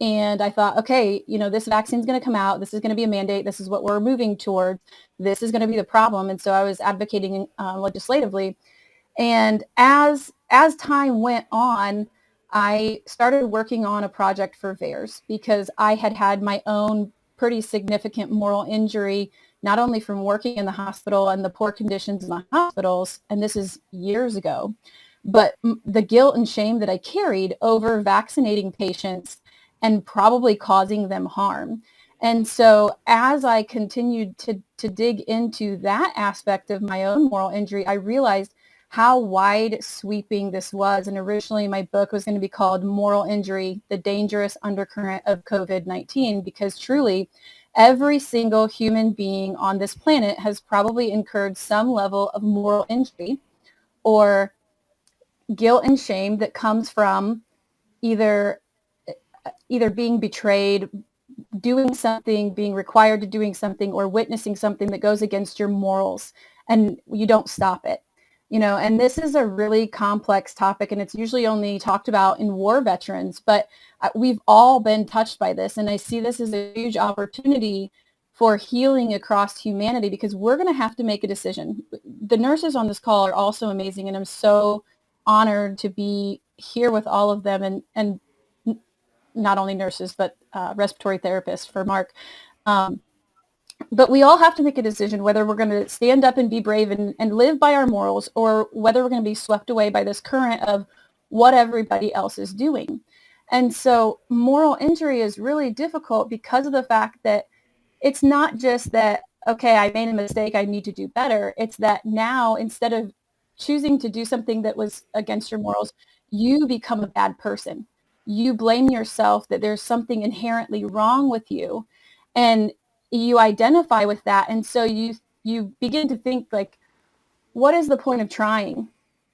And I thought, okay, this vaccine is going to come out. This is going to be a mandate. This is what we're moving towards. This is going to be the problem. And so I was advocating legislatively. And as time went on, I started working on a project for VAERS because I had my own pretty significant moral injury, not only from working in the hospital and the poor conditions in the hospitals, and this is years ago, but the guilt and shame that I carried over vaccinating patients and probably causing them harm. And so as I continued to dig into that aspect of my own moral injury, I realized how wide sweeping this was. And originally my book was going to be called Moral Injury, the Dangerous Undercurrent of COVID-19, because truly every single human being on this planet has probably incurred some level of moral injury or guilt and shame that comes from either being betrayed, doing something, being required to doing something, or witnessing something that goes against your morals and you don't stop it. And this is a really complex topic, and it's usually only talked about in war veterans, but we've all been touched by this. And I see this as a huge opportunity for healing across humanity, because we're going to have to make a decision. The nurses on this call are also amazing, and I'm so honored to be here with all of them, and not only nurses, but respiratory therapists for Mark. But we all have to make a decision whether we're going to stand up and be brave and live by our morals, or whether we're going to be swept away by this current of what everybody else is doing. And so moral injury is really difficult because of the fact that it's not just that, okay, I made a mistake, I need to do better. It's that now, instead of choosing to do something that was against your morals, you become a bad person. You blame yourself that there's something inherently wrong with you. And you identify with that. And so you begin to think, like, what is the point of trying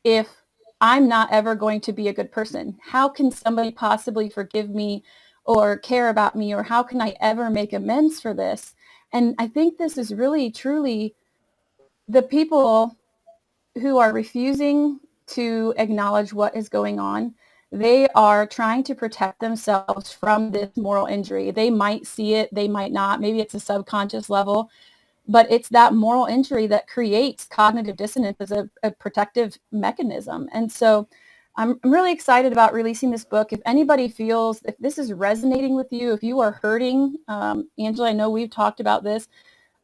if I'm not ever going to be a good person? How can somebody possibly forgive me or care about me? Or how can I ever make amends for this? And I think this is really, truly the people who are refusing to acknowledge what is going on. They are trying to protect themselves from this moral injury. They might see it, they might not. Maybe it's a subconscious level, but it's that moral injury that creates cognitive dissonance as a protective mechanism. And so I'm really excited about releasing this book. If anybody feels, if this is resonating with you, if you are hurting, Angela, I know we've talked about this,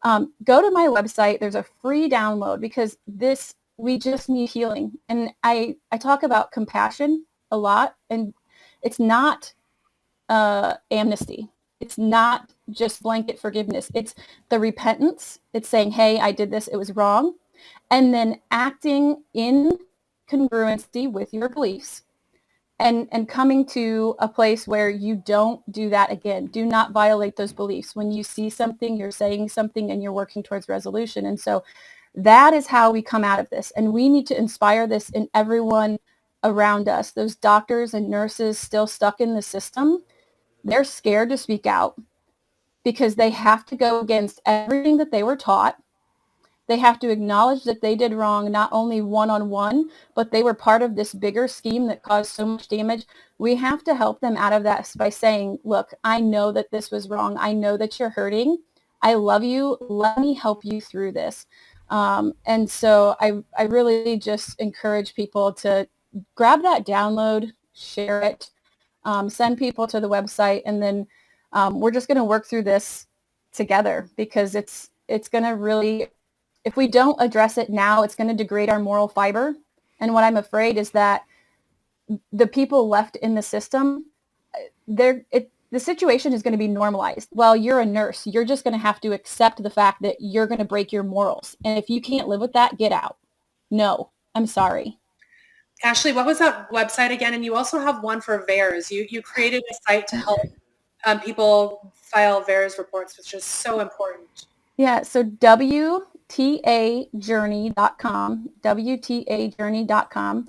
go to my website. There's a free download, because we just need healing. And I talk about compassion a lot, and it's not amnesty. It's not just blanket forgiveness. It's the repentance. It's saying, hey, I did this, it was wrong. And then acting in congruency with your beliefs and coming to a place where you don't do that again. Do not violate those beliefs. When you see something, you're saying something, and you're working towards resolution. And so that is how we come out of this. And we need to inspire this in everyone around us. Those doctors and nurses still stuck in the system, they're scared to speak out because they have to go against everything that they were taught. They have to acknowledge that they did wrong, not only one-on-one, but they were part of this bigger scheme that caused so much damage. We have to help them out of that by saying, look, I know that this was wrong. I know that you're hurting. I love you. Let me help you through this. And so I really just encourage people to grab that download, share it, send people to the website, and then we're just going to work through this together, because it's going to really, if we don't address it now, it's going to degrade our moral fiber. And what I'm afraid is that the people left in the system, the situation is going to be normalized. Well, you're a nurse. You're just going to have to accept the fact that you're going to break your morals. And if you can't live with that, get out. No, I'm sorry. Ashley, what was that website again? And you also have one for VAERS. You created a site to help people file VAERS reports, which is so important. Yeah, so WTAjourney.com, WTAjourney.com.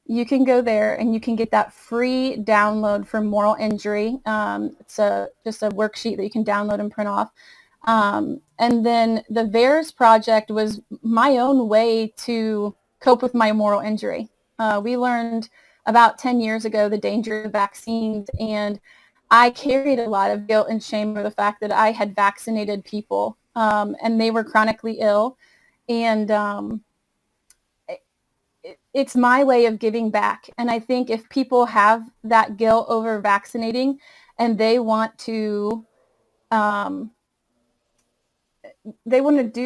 you can go there and you can get that free download for moral injury. It's just a worksheet that you can download and print off. And then the VAERS project was my own way to cope with my moral injury. We learned about 10 years ago the danger of vaccines, and I carried a lot of guilt and shame over the fact that I had vaccinated people, and they were chronically ill. And it's my way of giving back. And I think if people have that guilt over vaccinating and they want to do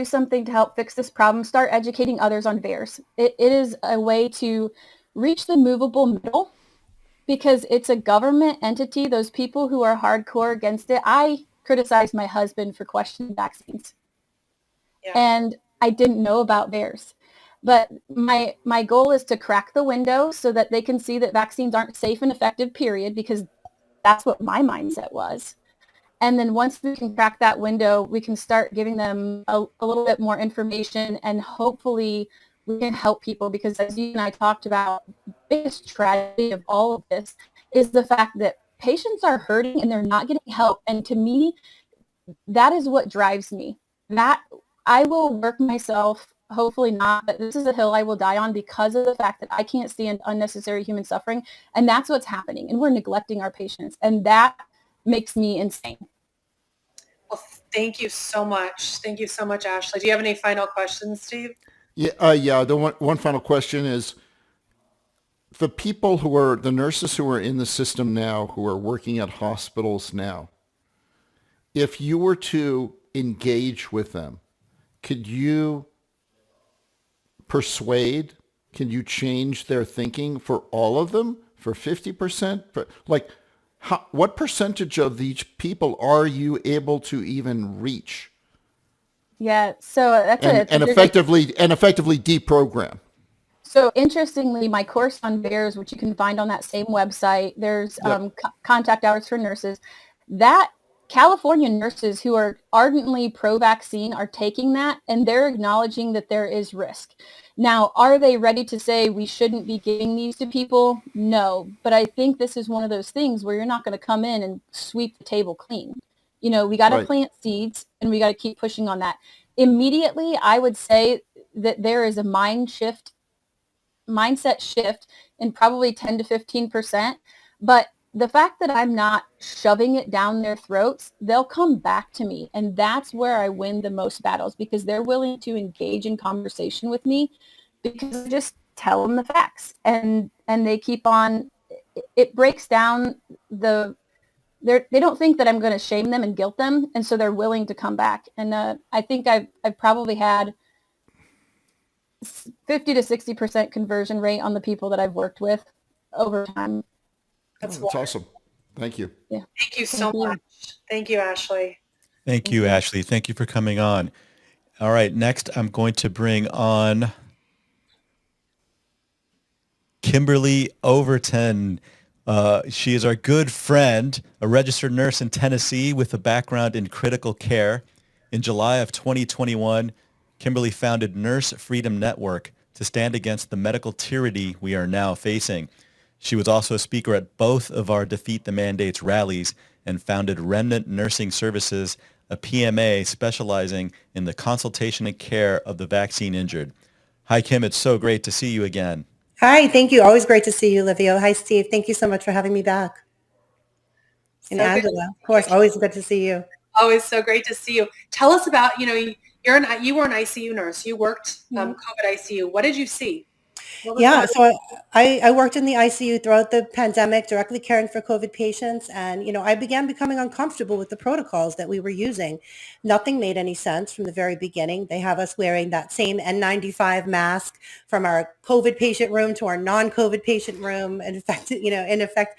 something to help fix this problem, start educating others on VAERS. It is a way to reach the movable middle, because it's a government entity. Those people who are hardcore against it, I criticized my husband for questioning vaccines. Yeah. And I didn't know about VAERS. But my goal is to crack the window so that they can see that vaccines aren't safe and effective, period, because that's what my mindset was. And then once we can crack that window, we can start giving them a little bit more information, and hopefully we can help people, because as you and I talked about, the biggest tragedy of all of this is the fact that patients are hurting and they're not getting help. And to me, that is what drives me. That I will work myself, hopefully not, but this is a hill I will die on, because of the fact that I can't stand unnecessary human suffering. And that's what's happening. And we're neglecting our patients. And that makes me insane. Well, thank you so much. Thank you so much, Ashley. Do you have any final questions, Steve? Yeah. The one final question is, the people the nurses who are in the system now, who are working at hospitals now, if you were to engage with them, could you persuade, can you change their thinking for all of them, for 50%? What percentage of these people are you able to even reach? Yeah, so that's and effectively deprogram. So interestingly, my course on VAERS, which you can find on that same website, there's contact hours for nurses. That California nurses who are ardently pro-vaccine are taking that, and they're acknowledging that there is risk. Now, are they ready to say we shouldn't be giving these to people? No, but I think this is one of those things where you're not going to come in and sweep the table clean. You know, we got to plant seeds, and we got to keep pushing on that. Immediately, I would say that there is a mindset shift in probably 10 to 15%, but the fact that I'm not shoving it down their throats, they'll come back to me. And that's where I win the most battles, because they're willing to engage in conversation with me, because I just tell them the facts, and they keep on. It breaks down they don't think that I'm going to shame them and guilt them. And so they're willing to come back. And I think I've probably had 50 to 60% conversion rate on the people that I've worked with over time. That's awesome. Thank you. Yeah. Thank you so much. Thank you, Ashley. Thank you, Ashley. Thank you for coming on. All right. Next, I'm going to bring on Kimberly Overton. She is our good friend, a registered nurse in Tennessee with a background in critical care. In July of 2021, Kimberly founded Nurse Freedom Network to stand against the medical tyranny we are now facing. She was also a speaker at both of our Defeat the Mandates rallies, and founded Remnant Nursing Services, a PMA specializing in the consultation and care of the vaccine injured. Hi, Kim. It's so great to see you again. Hi, thank you. Always great to see you, Livio. Hi, Steve. Thank you so much for having me back. And Angela, of course, always good to see you. Always so great to see you. Tell us about, you were an ICU nurse. You worked COVID ICU. What did you see? Yeah, so I worked in the ICU throughout the pandemic, directly caring for COVID patients. And, I began becoming uncomfortable with the protocols that we were using. Nothing made any sense from the very beginning. They have us wearing that same N95 mask from our COVID patient room to our non-COVID patient room. In effect,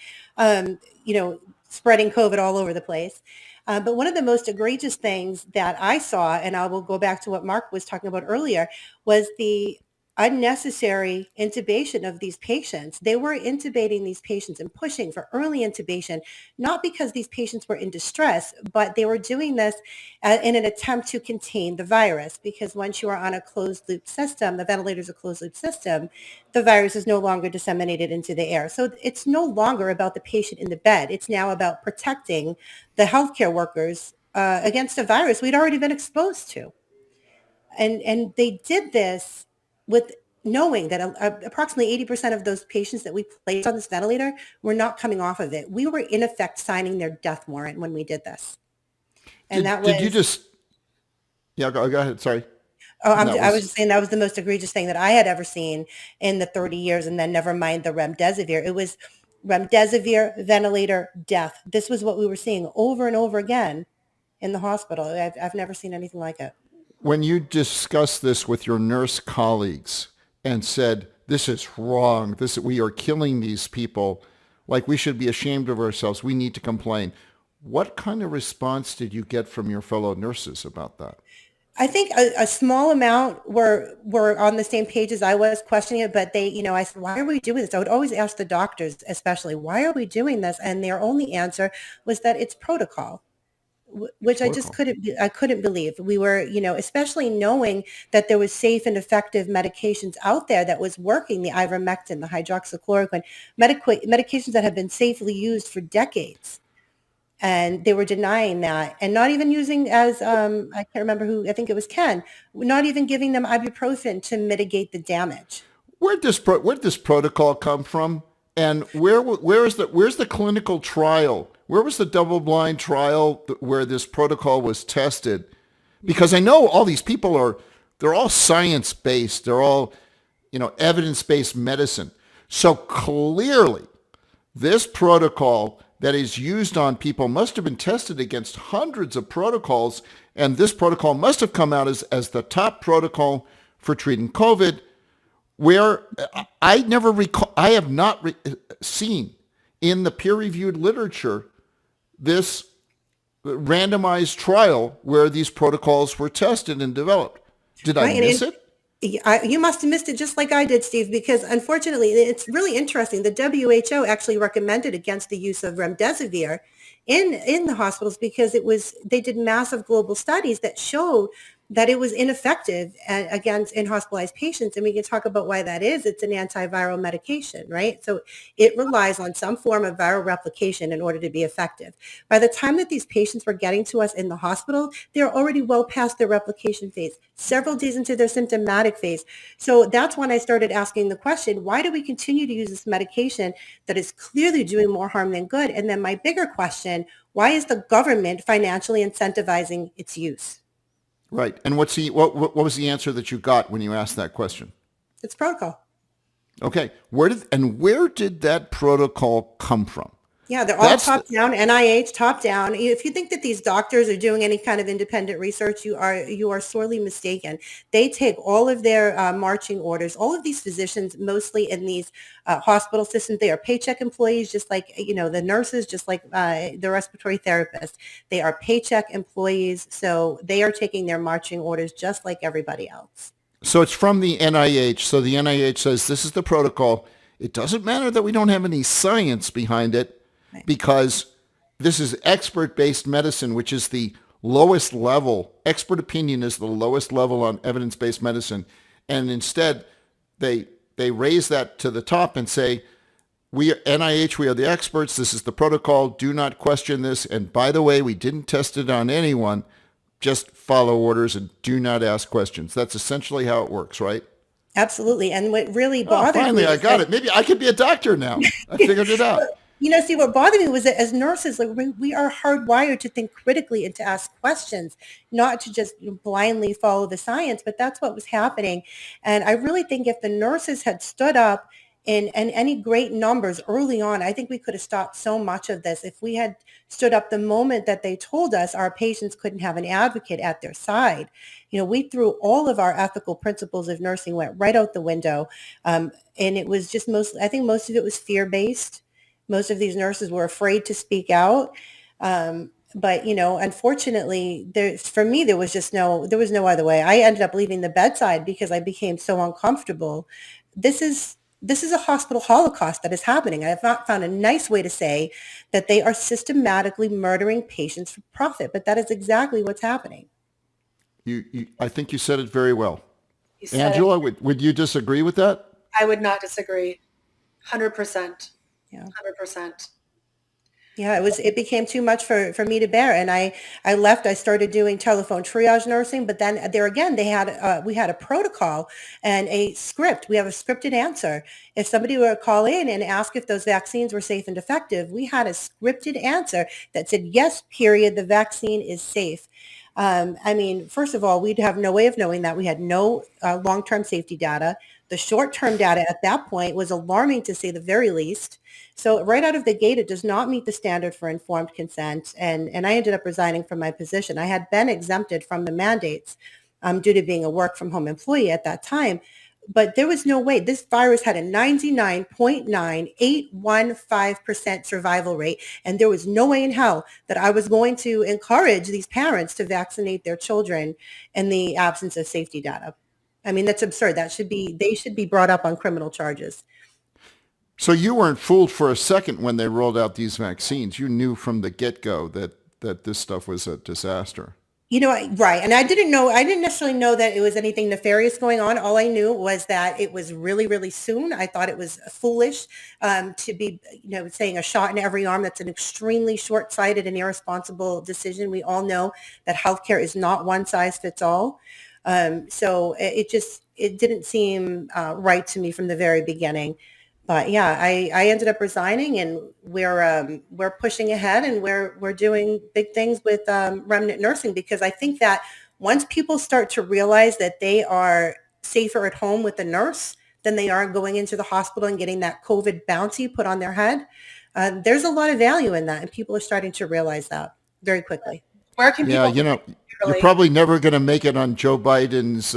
spreading COVID all over the place. But one of the most egregious things that I saw, and I will go back to what Mark was talking about earlier, was the unnecessary intubation of these patients. They were intubating these patients and pushing for early intubation, not because these patients were in distress, but they were doing this in an attempt to contain the virus, because once you are on a closed loop system, the ventilator is a closed loop system, the virus is no longer disseminated into the air. So it's no longer about the patient in the bed. It's now about protecting the healthcare workers against a virus we'd already been exposed to. And they did this with knowing that approximately 80% of those patients that we placed on this ventilator were not coming off of it. We were in effect signing their death warrant when we did this. And Did you just, yeah, go ahead, sorry. I was just saying that was the most egregious thing that I had ever seen in the 30 years, and then never mind the remdesivir. It was remdesivir, ventilator, death. This was what we were seeing over and over again in the hospital. I've never seen anything like it. When you discussed this with your nurse colleagues and said, this is wrong, we are killing these people, like we should be ashamed of ourselves, we need to complain, what kind of response did you get from your fellow nurses about that? I think a small amount were on the same page as I was, questioning it, but they, I said, why are we doing this? I would always ask the doctors, especially, why are we doing this? And their only answer was that it's protocol, which I just couldn't believe. We were, especially knowing that there was safe and effective medications out there that was working, the ivermectin, the hydroxychloroquine, medications that have been safely used for decades. And they were denying that, and not even using, as I can't remember who, I think it was Ken, not even giving them ibuprofen to mitigate the damage. Where'd this protocol come from? And where's the clinical trial? Where was the double-blind trial where this protocol was tested? Because I know all these people they're all science-based. They're all, evidence-based medicine. So clearly, this protocol that is used on people must have been tested against hundreds of protocols, and this protocol must have come out as the top protocol for treating COVID, where I have not seen in the peer-reviewed literature this randomized trial where these protocols were tested and developed. Did I miss it? You must have missed it just like I did, Steve, because unfortunately, it's really interesting. The WHO actually recommended against the use of remdesivir in the hospitals because they did massive global studies that showed that it was ineffective against in hospitalized patients. And we can talk about why that is. It's an antiviral medication, right? So it relies on some form of viral replication in order to be effective. By the time that these patients were getting to us in the hospital, they're already well past their replication phase, several days into their symptomatic phase. So that's when I started asking the question, why do we continue to use this medication that is clearly doing more harm than good? And then my bigger question, why is the government financially incentivizing its use? Right. And what was the answer that you got when you asked that question? It's protocol. Okay. Where did that protocol come from? Yeah, they're all top down, NIH top down. If you think that these doctors are doing any kind of independent research, you are sorely mistaken. They take all of their marching orders. All of these physicians, mostly in these hospital systems, they are paycheck employees, just like the nurses, just like the respiratory therapists. They are paycheck employees, so they are taking their marching orders just like everybody else. So it's from the NIH. So the NIH says this is the protocol. It doesn't matter that we don't have any science behind it. Because this is expert-based medicine, which is the lowest level. Expert opinion is the lowest level on evidence-based medicine. And instead, they raise that to the top and say, NIH, we are the experts. This is the protocol. Do not question this. And by the way, we didn't test it on anyone. Just follow orders and do not ask questions. That's essentially how it works, right? Absolutely. And what really bothered me... Finally, I got it. Maybe I could be a doctor now. I figured it out. See, what bothered me was that as nurses, we are hardwired to think critically and to ask questions, not to just blindly follow the science, but that's what was happening. And I really think if the nurses had stood up in any great numbers early on, I think we could have stopped so much of this. If we had stood up the moment that they told us our patients couldn't have an advocate at their side, we threw all of our ethical principles of nursing went right out the window. And it was just I think most of it was fear-based. Most of these nurses were afraid to speak out. But, unfortunately, for me, there was no other way. I ended up leaving the bedside because I became so uncomfortable. This is a hospital holocaust that is happening. I have not found a nice way to say that they are systematically murdering patients for profit, but that is exactly what's happening. I think you said it very well. You said it. Angela, would you disagree with that? I would not disagree. 100%. Yeah. 100%. Yeah, it became too much for me to bear. And I left, I started doing telephone triage nursing, but then there again, we had a protocol and a script. We have a scripted answer. If somebody were to call in and ask if those vaccines were safe and effective, we had a scripted answer that said, yes, period, the vaccine is safe. First of all, we'd have no way of knowing that. We had no long-term safety data. The short-term data at that point was alarming to say the very least. So right out of the gate, it does not meet the standard for informed consent. And I ended up resigning from my position. I had been exempted from the mandates due to being a work from home employee at that time. But there was no way. This virus had a 99.9815% survival rate. And there was no way in hell that I was going to encourage these parents to vaccinate their children in the absence of safety data. That's absurd. They should be brought up on criminal charges. So you weren't fooled for a second when they rolled out these vaccines. You knew from the get-go that this stuff was a disaster. Right. And I didn't necessarily know that it was anything nefarious going on. All I knew was that it was really, really soon. I thought it was foolish to be, saying a shot in every arm. That's an extremely short-sighted and irresponsible decision. We all know that healthcare is not one size fits all. So it didn't seem right to me from the very beginning. But yeah, I ended up resigning, and we're pushing ahead, and we're doing big things with remnant nursing, because I think that once people start to realize that they are safer at home with a nurse than they are going into the hospital and getting that COVID bounty put on their head, there's a lot of value in that, and people are starting to realize that very quickly. Where can people? Yeah, you're probably never going to make it on Joe Biden's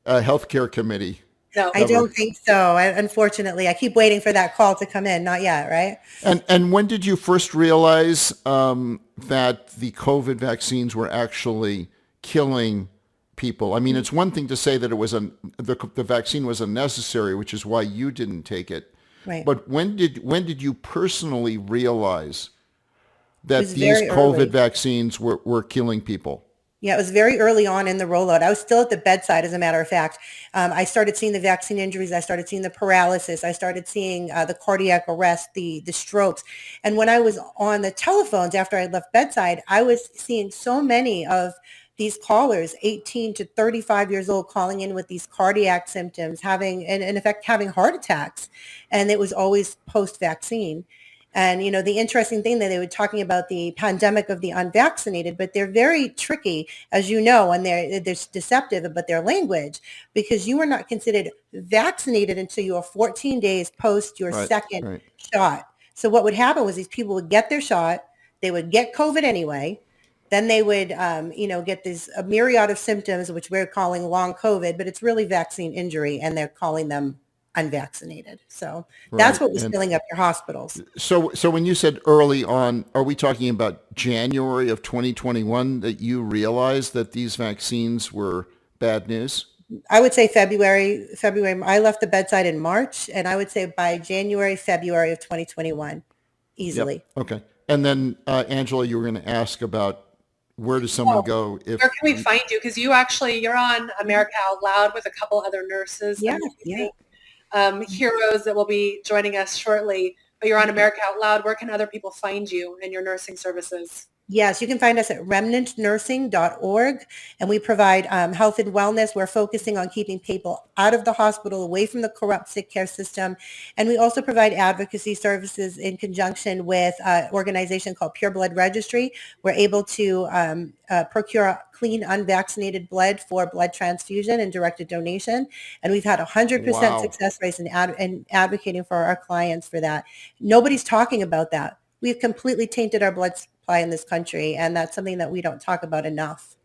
healthcare committee. No, I don't think so. Unfortunately, I keep waiting for that call to come in. Not yet, right? And when did you first realize that the COVID vaccines were actually killing people? It's one thing to say that it was the vaccine was unnecessary, which is why you didn't take it. Right. But when did you personally realize that these very COVID early. vaccines were killing people? Yeah, it was very early on in the rollout. I was still at the bedside, as a matter of fact. I started seeing the vaccine injuries. I started seeing the paralysis. I started seeing the cardiac arrest, the strokes. And when I was on the telephones after I left bedside, I was seeing so many of these callers, 18 to 35 years old, calling in with these cardiac symptoms, having, and in effect, having heart attacks. And it was always post-vaccine. And, the interesting thing that they were talking about the pandemic of the unvaccinated, but they're very tricky, as you know, and they're deceptive about their language, because you are not considered vaccinated until you are 14 days post your second shot. So what would happen was these people would get their shot, they would get COVID anyway, then they would, get a myriad of symptoms, which we're calling long COVID, but it's really vaccine injury, and they're calling them unvaccinated. So that's what was filling up your hospitals. So when you said early on, are we talking about January of 2021 that you realized that these vaccines were bad news? I would say February. I left the bedside in March, and I would say by January, February of 2021, easily. Yep. Okay. And then Angela, you were going to ask about where does someone go if? Where can we find you? Because you're on America Out Loud with a couple other nurses. Yeah. Heroes that will be joining us shortly, but you're on America Out Loud. Where can other people find you and your nursing services? Yes, you can find us at remnantnursing.org, and we provide health and wellness. We're focusing on keeping people out of the hospital, away from the corrupt sick care system. And we also provide advocacy services in conjunction with an organization called Pure Blood Registry. We're able to procure clean, unvaccinated blood for blood transfusion and directed donation. And we've had 100% success rates in advocating for our clients for that. Nobody's talking about that. We've completely tainted our blood supply in this country, and that's something that we don't talk about enough.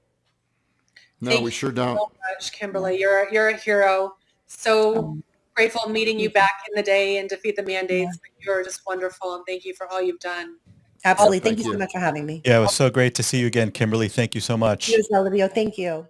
No, we sure don't. Thank you so much, Kimberly. You're a hero. So grateful meeting you back in the day and defeat the mandates. You're just wonderful, and thank you for all you've done. Absolutely. Thank Thank you so you. much for having me. Yeah, it was so great to see you again, Kimberly. Thank you so much. You as well, Livio. Thank you.